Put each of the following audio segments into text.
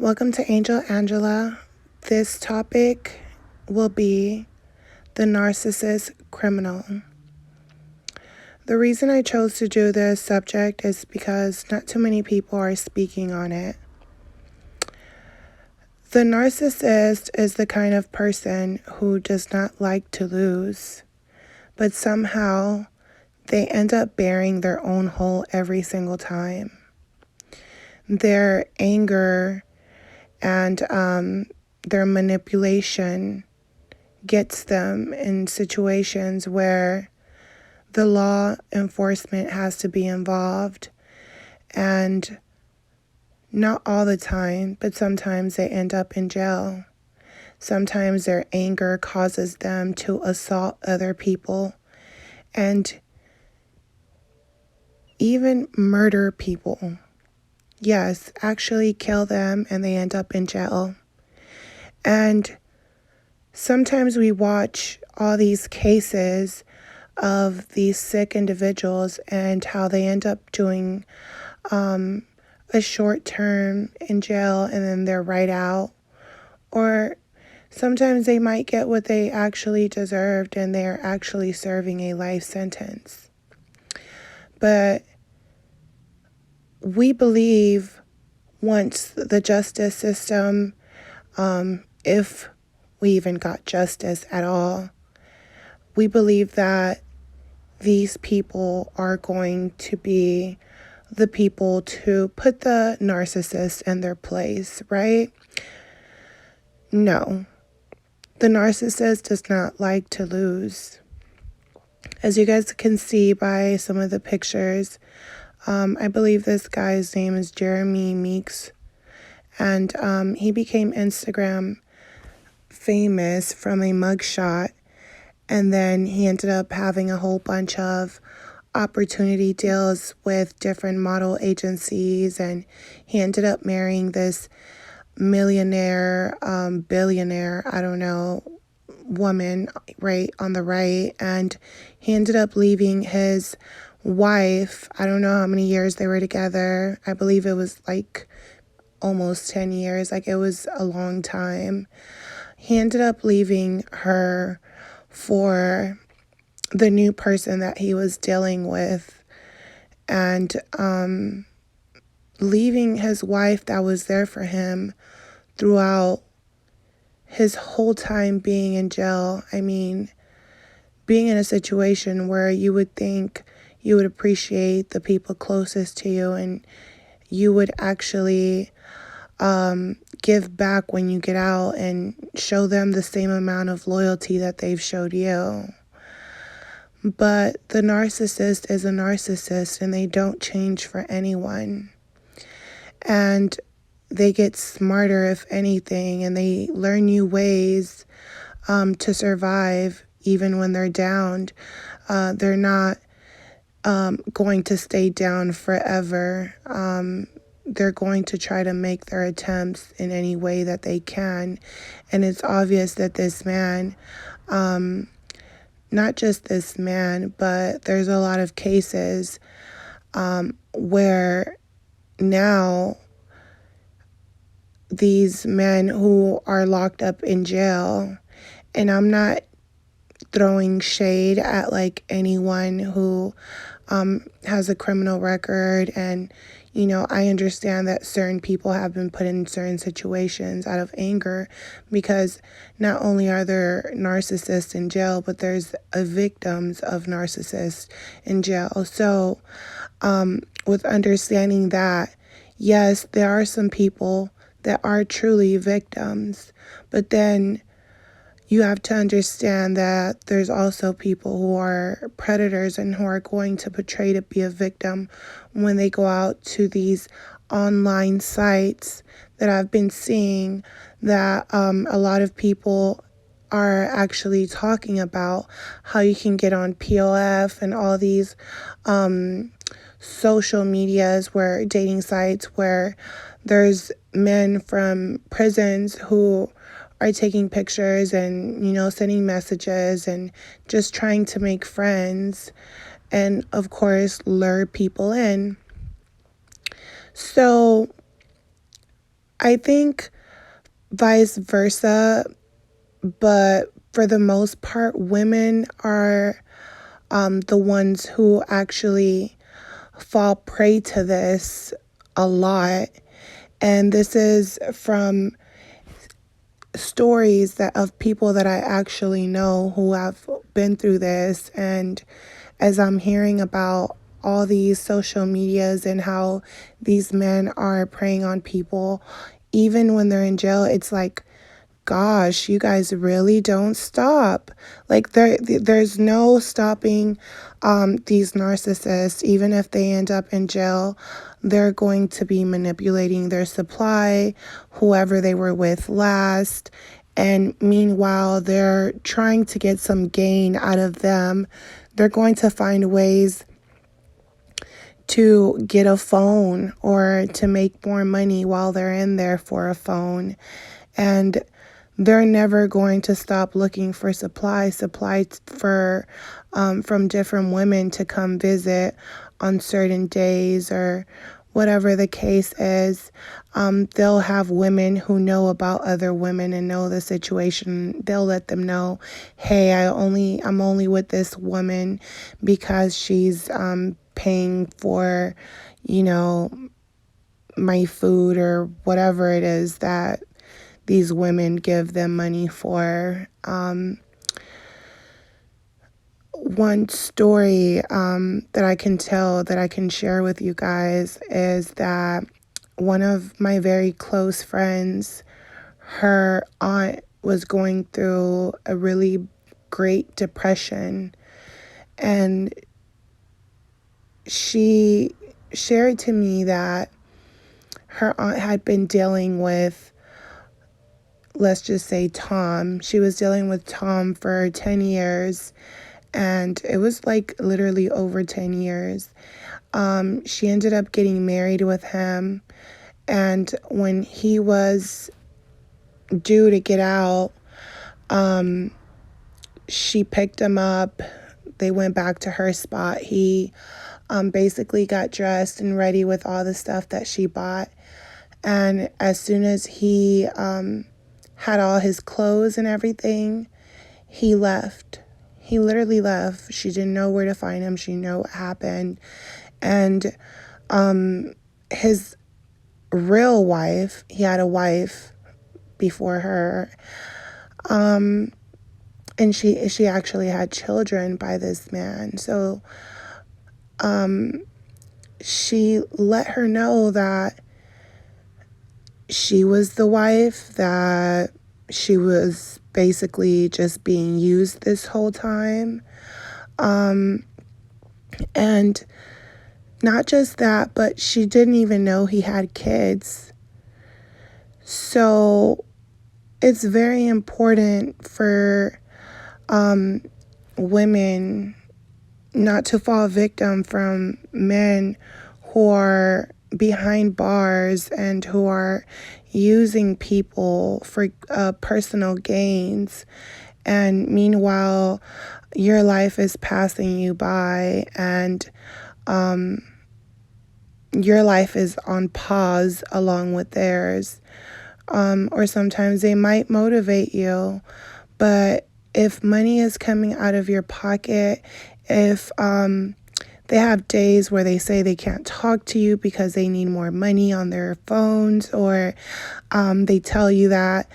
Welcome to Angel Angela. This topic will be the narcissist criminal. The reason I chose to do this subject is because not too many people are speaking on it. The narcissist is the kind of person who does not like to lose, but somehow they end up bearing their own hole every single time. Their anger and their manipulation gets them in situations where the law enforcement has to be involved, and not all the time, but sometimes they end up in jail. Sometimes their anger causes them to assault other people and even murder people. Yes, actually kill them, and they end up in jail. And sometimes we watch all these cases of these sick individuals and how they end up doing a short term in jail and then they're right out. Or sometimes they might get what they actually deserved and they're actually serving a life sentence. But we believe once the justice system, if we even got justice at all, we believe that these people are going to be the people to put the narcissist in their place, right? No, the narcissist does not like to lose. As you guys can see by some of the pictures, I believe this guy's name is Jeremy Meeks, and he became Instagram famous from a mugshot, and then he ended up having a whole bunch of opportunity deals with different model agencies, and he ended up marrying this millionaire, billionaire, I don't know, woman right on the right, and he ended up leaving his wife. I don't know how many years they were together. I believe it was like almost 10 years. Like, it was a long time. He ended up leaving her for the new person that he was dealing with, and leaving his wife that was there for him throughout his whole time being in jail. I mean, being in a situation where you would think you would appreciate the people closest to you and you would actually give back when you get out and show them the same amount of loyalty that they've showed you. But the narcissist is a narcissist, and they don't change for anyone. And they get smarter, if anything, and they learn new ways to survive even when they're downed. They're not going to stay down forever. They're going to try to make their attempts in any way that they can. And it's obvious that this man, not just this man, but there's a lot of cases where now these men who are locked up in jail, and I'm not throwing shade at like anyone who has a criminal record, and I understand that certain people have been put in certain situations out of anger, because not only are there narcissists in jail, but there's victims of narcissists in jail. So with understanding that, yes, there are some people that are truly victims, but then you have to understand that there's also people who are predators and who are going to portray to be a victim when they go out to these online sites that I've been seeing, that a lot of people are actually talking about how you can get on POF and all these social medias, where dating sites, where there's men from prisons who are taking pictures and, sending messages and just trying to make friends and, of course, lure people in. So I think vice versa, but for the most part, women are the ones who actually fall prey to this a lot. And this is from stories that of people that I actually know who have been through this. And as I'm hearing about all these social medias and how these men are preying on people, even when they're in jail, it's like, gosh, you guys really don't stop. Like there's no stopping these narcissists. Even if they end up in jail, they're going to be manipulating their supply, whoever they were with last. And meanwhile, they're trying to get some gain out of them. They're going to find ways to get a phone or to make more money while they're in there for a phone. And they're never going to stop looking for supply for from different women to come visit on certain days or whatever the case is. They'll have women who know about other women and know the situation. They'll let them know, hey, I'm only with this woman because she's paying for, you know, my food or whatever it is that these women give them money for. One story that I can tell, that I can share with you guys, is that one of my very close friends, her aunt was going through a really great depression, and she shared to me that her aunt had been dealing with, let's just say, Tom. She was dealing with Tom for 10 years, and it was like literally over 10 years. She ended up getting married with him, and when he was due to get out, she picked him up. They went back to her spot. He basically got dressed and ready with all the stuff that she bought. And as soon as he had all his clothes and everything, he left. He literally left. She didn't know where to find him. She didn't know what happened. And his real wife, he had a wife before her, and she actually had children by this man. So she let her know that she was the wife, that she was basically just being used this whole time. And not just that, but she didn't even know he had kids. So it's very important for women not to fall victim from men who are behind bars and who are using people for personal gains. And meanwhile, your life is passing you by, and your life is on pause along with theirs. Or sometimes they might motivate you, but if money is coming out of your pocket, if they have days where they say they can't talk to you because they need more money on their phones, or they tell you that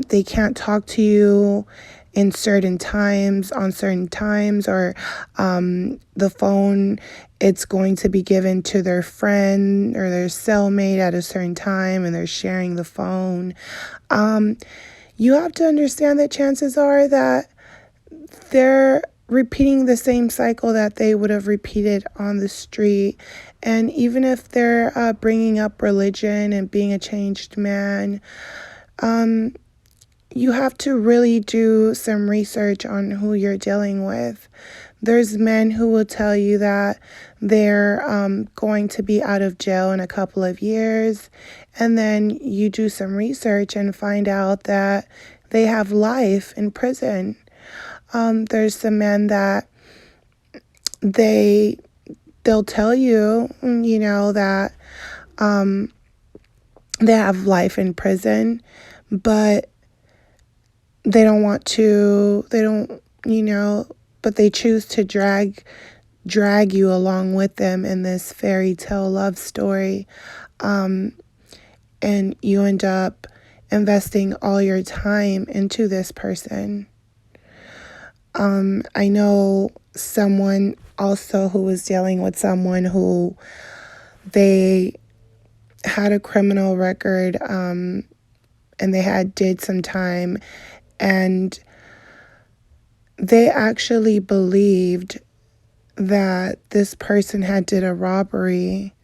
they can't talk to you in certain times, on certain times, or the phone, it's going to be given to their friend or their cellmate at a certain time, and they're sharing the phone. You have to understand that chances are that they're repeating the same cycle that they would have repeated on the street. And even if they're bringing up religion and being a changed man, you have to really do some research on who you're dealing with. There's men who will tell you that they're going to be out of jail in a couple of years, and then you do some research and find out that they have life in prison. There's some men that they'll tell you, that they have life in prison, but they don't want to, they don't, but they choose to drag you along with them in this fairy tale love story. And you end up investing all your time into this person. I know someone also who was dealing with someone who they had a criminal record, and they did some time, and they actually believed that this person had did a robbery,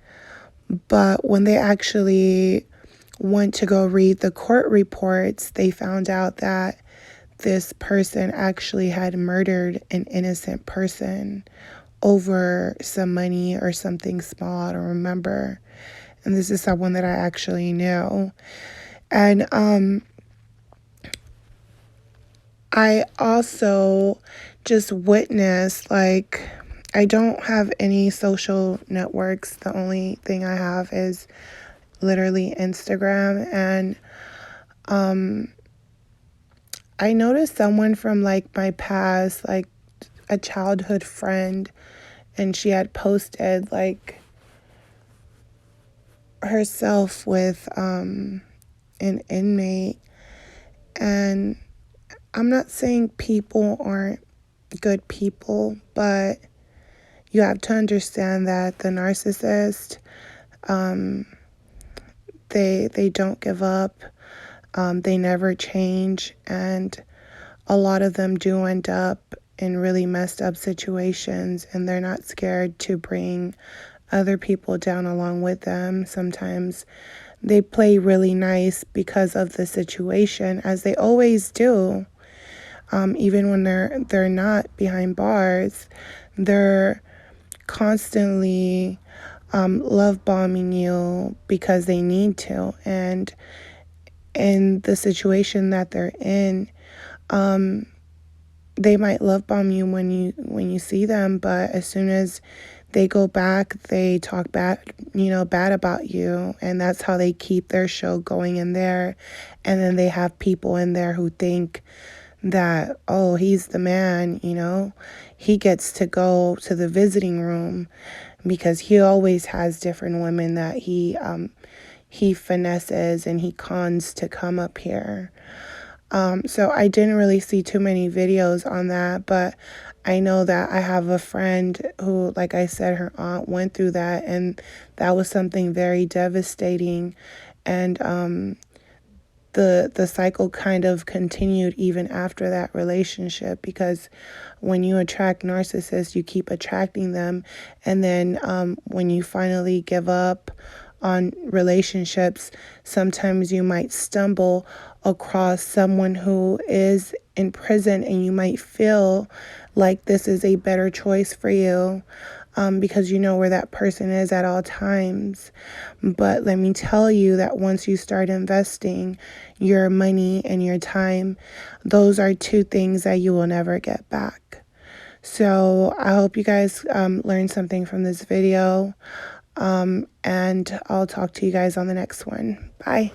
but when they actually went to go read the court reports, they found out that this person actually had murdered an innocent person over some money or something small, I don't remember. And this is someone that I actually knew. And I also just witnessed, like, I don't have any social networks. The only thing I have is literally Instagram. And I noticed someone from like my past, like a childhood friend, and she had posted like herself with an inmate. And I'm not saying people aren't good people, but you have to understand that the narcissist, they don't give up. They never change, and a lot of them do end up in really messed up situations, and they're not scared to bring other people down along with them. Sometimes they play really nice because of the situation, as they always do. Even when they're not behind bars, they're constantly love bombing you because they need to. And in the situation that they're in, they might love bomb you when you see them, but as soon as they go back, they talk bad about you, and that's how they keep their show going in there. And then they have people in there who think that, oh, he's the man, he gets to go to the visiting room because he always has different women that he finesses and he cons to come up here. So I didn't really see too many videos on that, but I know that I have a friend who, like I said, her aunt went through that, and that was something very devastating. And the cycle kind of continued even after that relationship, because when you attract narcissists, you keep attracting them. And then when you finally give up on relationships, sometimes you might stumble across someone who is in prison, and you might feel like this is a better choice for you, because you know where that person is at all times. But let me tell you that once you start investing your money and your time, those are two things that you will never get back. So I hope you guys learned something from this video, and I'll talk to you guys on the next one. Bye.